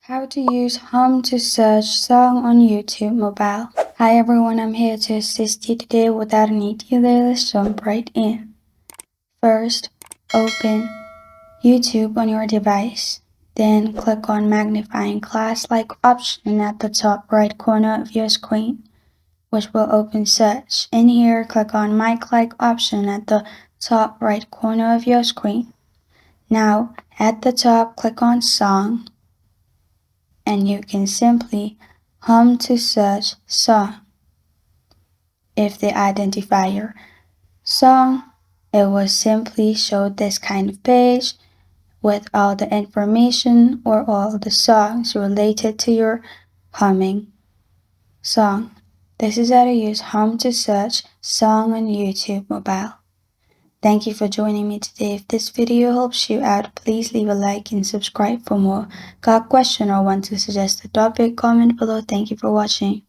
How to use Hum to search song on YouTube mobile. Hi everyone, I'm here to assist you today. Without any delay, let's jump right in. First, open YouTube on your device. Then click on magnifying glass like option at the top right corner of your screen, which will open search. In here, click on mic like option at the top right corner of your screen. Now, at the top, click on song, and you can simply hum to search song. If they identify your song, it will simply show this kind of page with all the information or all the songs related to your humming song. This is how to use Hum to search song on YouTube mobile. Thank you for joining me today. If this video helps you out, please leave a like and subscribe for more. Got a question or want to suggest a topic? Comment below. Thank you for watching.